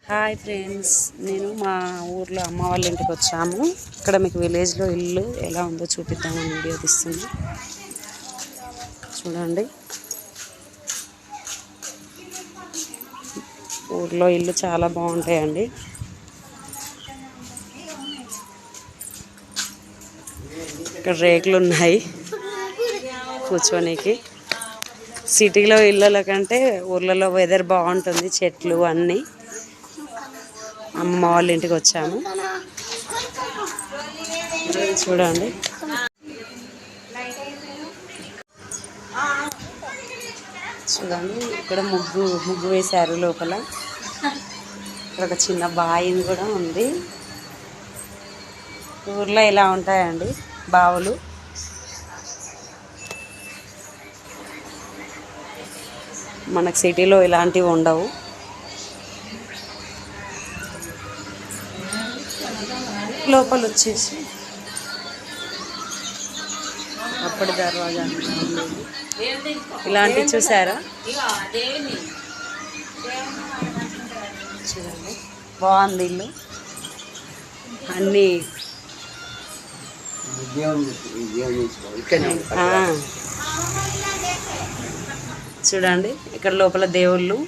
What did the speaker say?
Hi friends, నేను మా ఊర్లో అమ్మ వాళ్ళ ఇంటికి వచ్చాము. ఇక్కడ మీకు విలేజ్లో ఇల్లు ఎలా ఉందో చూపిద్దామని వీడియో తీస్తుంది. చూడండి, ఊర్లో ఇల్లు చాలా బాగుంటాయండి. ఇక్కడ రేకులు ఉన్నాయి కూర్చోనికి. సిటీలో ఇళ్ళల కంటే ఊర్లలో వెదర్ బాగుంటుంది, చెట్లు అన్నీ. అమ్మ వాళ్ళ ఇంటికి వచ్చాము. చూడండి, చూడండి ఇక్కడ ముగ్గు వేశారు లోపల. ఇక్కడ ఒక చిన్న బావి కూడా ఉంది. ఊర్లో ఇలా ఉంటాయండి బావులు. మనకు సిటీలో ఇలాంటివి ఉండవు. లోపల వచ్చేసి అప్పటి దర్వాజా ఇలాంటివి చూసారా? చూడండి, బాగుంది ఇల్లు. అన్నీ చూడండి, ఇక్కడ లోపల దేవుళ్ళు